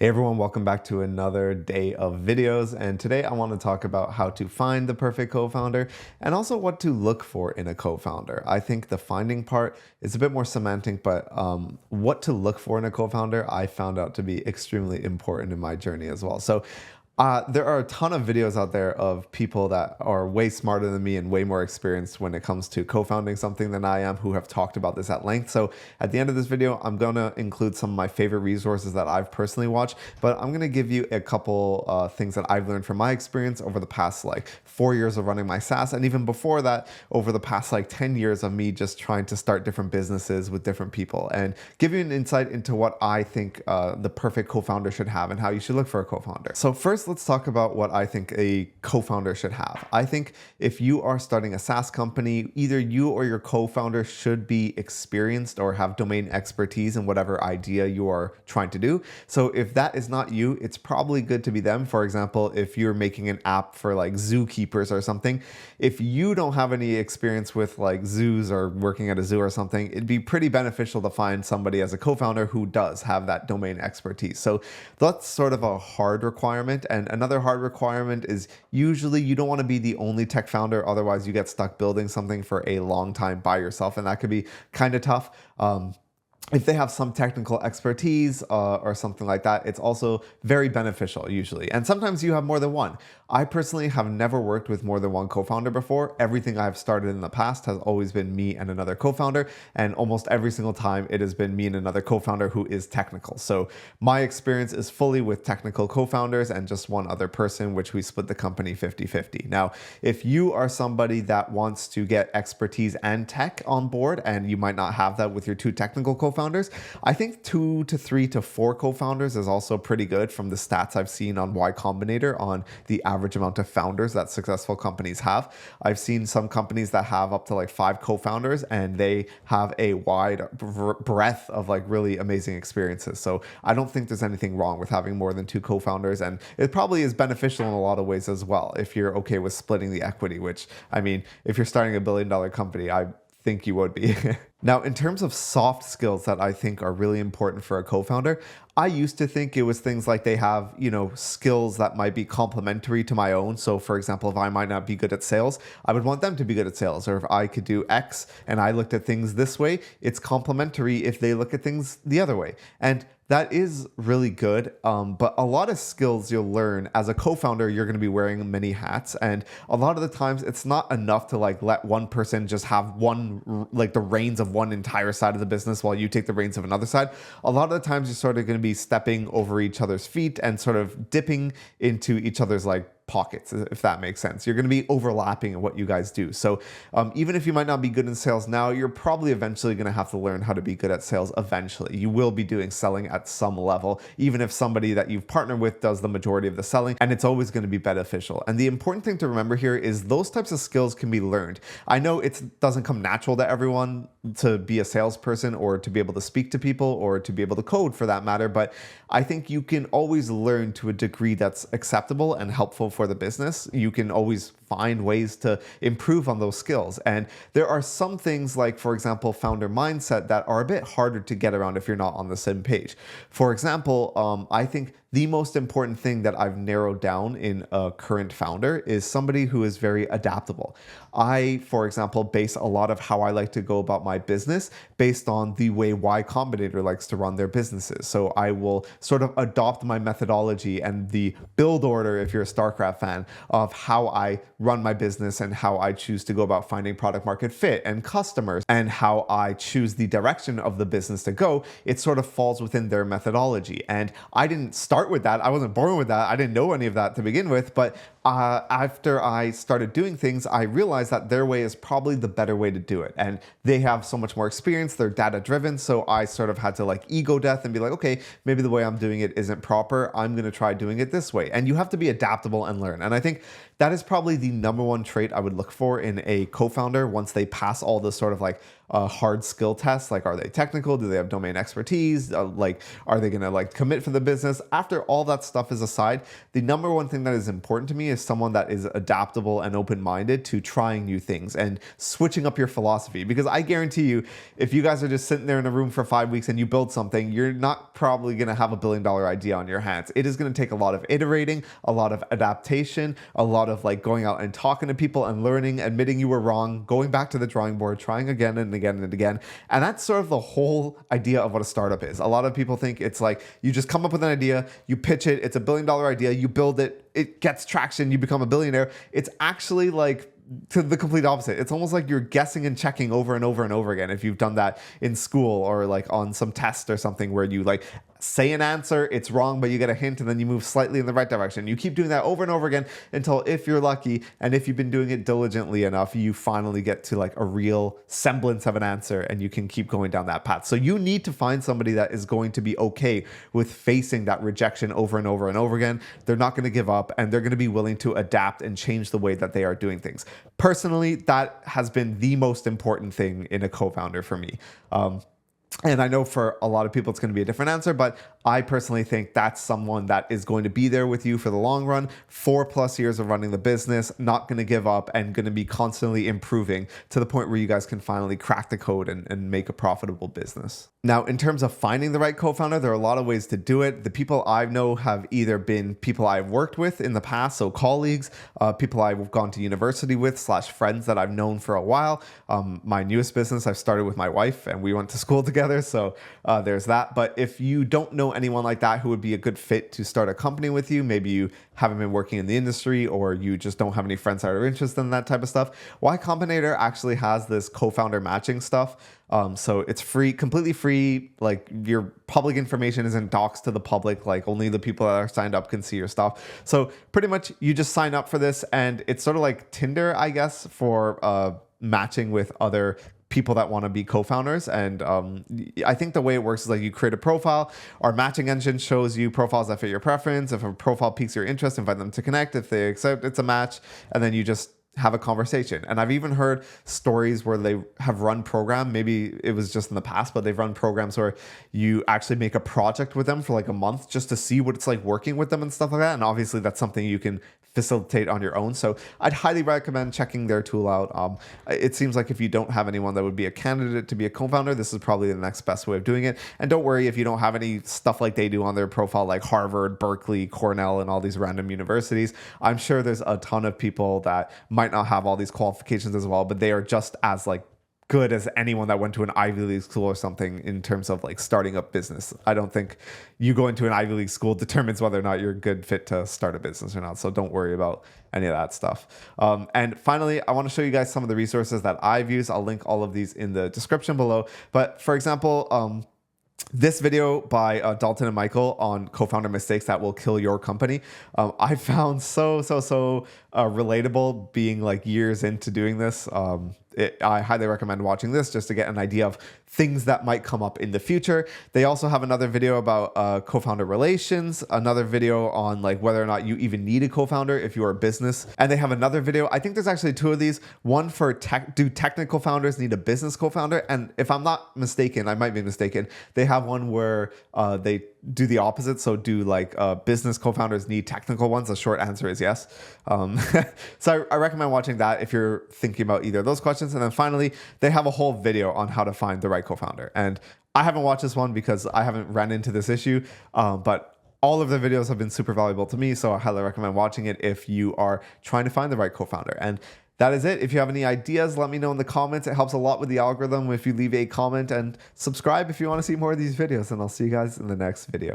Hey everyone, welcome back to another day of videos. And today I want to talk about how to find the perfect co-founder and also what to look for in a co-founder. I think the finding part is a bit more semantic, but what to look for in a co-founder, I found out to be extremely important in my journey as well. There are a ton of videos out there of people that are way smarter than me and way more experienced when it comes to co-founding something than I am, who have talked about this at length. So at the end of this video, I'm going to include some of my favorite resources that I've personally watched, but I'm going to give you a couple things that I've learned from my experience over the past 4 years of running my SaaS. And even before that, over the past 10 years of me just trying to start different businesses with different people and give you an insight into what I think the perfect co-founder should have and how you should look for a co-founder. So first, let's talk about what I think a co-founder should have. I think if you are starting a SaaS company, either you or your co-founder should be experienced or have domain expertise in whatever idea you are trying to do. So if that is not you, it's probably good to be them. For example, if you're making an app for zookeepers or something, if you don't have any experience with zoos or working at a zoo or something, it'd be pretty beneficial to find somebody as a co-founder who does have that domain expertise. So that's sort of a hard requirement. And another hard requirement is usually you don't want to be the only tech founder. Otherwise, you get stuck building something for a long time by yourself, and that could be kind of tough. If they have some technical expertise or something like that, it's also very beneficial usually. And sometimes you have more than one. I personally have never worked with more than one co-founder before. Everything I've started in the past has always been me and another co-founder. And almost every single time it has been me and another co-founder who is technical. So my experience is fully with technical co-founders and just one other person, which we split the company 50-50. Now, if you are somebody that wants to get expertise and tech on board, and you might not have that with your two technical co-founders, I think 2 to 3 to 4 co-founders is also pretty good from the stats I've seen on Y Combinator on the average amount of founders that successful companies have. I've seen some companies that have up to 5 co-founders and they have a wide breadth of really amazing experiences. So I don't think there's anything wrong with having more than 2 co-founders, and it probably is beneficial in a lot of ways as well if you're okay with splitting the equity, which I mean, if you're starting $1 billion company, I think you would be. Now, in terms of soft skills that I think are really important for a co-founder, I used to think it was things like they have, skills that might be complementary to my own. So for example, if I might not be good at sales, I would want them to be good at sales. Or if I could do X and I looked at things this way, it's complementary if they look at things the other way. And that is really good, but a lot of skills you'll learn as a co-founder, you're going to be wearing many hats, and a lot of the times it's not enough to let one person just have the reins of one entire side of the business while you take the reins of another side. A lot of the times you're sort of going to be stepping over each other's feet and sort of dipping into each other's pockets, if that makes sense. You're going to be overlapping in what you guys do. So even if you might not be good in sales now, you're probably eventually going to have to learn how to be good at sales eventually. You will be doing selling at some level, even if somebody that you've partnered with does the majority of the selling, and it's always going to be beneficial. And the important thing to remember here is those types of skills can be learned. I know it doesn't come natural to everyone to be a salesperson or to be able to speak to people or to be able to code for that matter, but I think you can always learn to a degree that's acceptable and helpful for the business. You can always find ways to improve on those skills. And there are some things for example, founder mindset that are a bit harder to get around if you're not on the same page. For example, I think the most important thing that I've narrowed down in a current founder is somebody who is very adaptable. I, for example, base a lot of how I like to go about my business based on the way Y Combinator likes to run their businesses. So I will sort of adopt my methodology and the build order, if you're a StarCraft fan, of how I run my business and how I choose to go about finding product market fit and customers and how I choose the direction of the business to go. It sort of falls within their methodology. And I didn't start with that. I wasn't born with that. I didn't know any of that to begin with, but after I started doing things, I realized that their way is probably the better way to do it. And they have so much more experience. They're data driven. So I sort of had to ego death and be okay, maybe the way I'm doing it isn't proper. I'm going to try doing it this way. And you have to be adaptable and learn. And I think that is probably the number one trait I would look for in a co-founder once they pass all the sort of like hard skill tests. Like, are they technical? Do they have domain expertise? Like, are they going to like commit for the business? After all that stuff is aside, the number one thing that is important to me is someone that is adaptable and open-minded to trying new things and switching up your philosophy. Because I guarantee you, if you guys are just sitting there in a room for 5 weeks and you build something, you're not probably going to have $1 billion idea on your hands. It is going to take a lot of iterating, a lot of adaptation, a lot of like going out and talking to people and learning, admitting you were wrong, going back to the drawing board, trying again and again and again. And that's sort of the whole idea of what a startup is. A lot of people think it's like you just come up with an idea, you pitch it, it's $1 billion idea, you build it, it gets traction, you become a billionaire. It's actually like to the complete opposite. It's almost like you're guessing and checking over and over and over again. If you've done that in school or like on some test or something where you like say an answer, it's wrong, but you get a hint and then you move slightly in the right direction. You keep doing that over and over again until, if you're lucky and if you've been doing it diligently enough, you finally get to like a real semblance of an answer and you can keep going down that path. So you need to find somebody that is going to be okay with facing that rejection over and over and over again. They're not going to give up and they're going to be willing to adapt and change the way that they are doing things. Personally, that has been the most important thing in a co-founder for me. And I know for a lot of people, it's going to be a different answer, but I personally think that's someone that is going to be there with you for the long run, 4+ years of running the business, not going to give up and going to be constantly improving to the point where you guys can finally crack the code and make a profitable business. Now, in terms of finding the right co-founder, there are a lot of ways to do it. The people I know have either been people I've worked with in the past, so colleagues, people I've gone to university with / friends that I've known for a while. My newest business, I've started with my wife and we went to school together. So there's that. But if you don't know anyone like that who would be a good fit to start a company with you, maybe you haven't been working in the industry or you just don't have any friends that are interested in that type of stuff, Y Combinator actually has this co-founder matching stuff. So it's free, completely free. Like, your public information isn't doxed to the public. Like, only the people that are signed up can see your stuff. So pretty much you just sign up for this and it's sort of like Tinder, I guess, for matching with other people that want to be co-founders. And I think the way it works is like you create a profile. Our matching engine shows you profiles that fit your preference. If a profile piques your interest, invite them to connect. If they accept, it's a match. And then you just have a conversation. And I've even heard stories where they have run program. Maybe it was just in the past, but they've run programs where you actually make a project with them for like a month just to see what it's like working with them and stuff like that. And obviously that's something you can facilitate on your own. So I'd highly recommend checking their tool out. It seems like if you don't have anyone that would be a candidate to be a co-founder, this is probably the next best way of doing it. And don't worry if you don't have any stuff like they do on their profile, like Harvard, Berkeley, Cornell, and all these random universities. I'm sure there's a ton of people that might not have all these qualifications as well, but they are just as like good as anyone that went to an Ivy League school or something in terms of like starting up business. I don't think you going to an Ivy League school determines whether or not you're a good fit to start a business or not. So don't worry about any of that stuff. And finally, I want to show you guys some of the resources that I've used. I'll link all of these in the description below. But for example, this video by Dalton and Michael on co-founder mistakes that will kill your company, I found so relatable, being like years into doing this. I highly recommend watching this just to get an idea of things that might come up in the future. They also have another video about co-founder relations, another video on like whether or not you even need a co-founder if you're a business. And they have another video. I think there's actually two of these. One for do technical founders need a business co-founder? And if I'm not mistaken, I might be mistaken, they have one where they do the opposite. So do like business co-founders need technical ones? The short answer is yes. So I recommend watching that if you're thinking about either of those questions. And then finally, they have a whole video on how to find the right co-founder. And I haven't watched this one because I haven't ran into this issue, but all of the videos have been super valuable to me. So I highly recommend watching it if you are trying to find the right co-founder. And that is it. If you have any ideas, let me know in the comments. It helps a lot with the algorithm if you leave a comment, and subscribe if you want to see more of these videos. And I'll see you guys in the next video.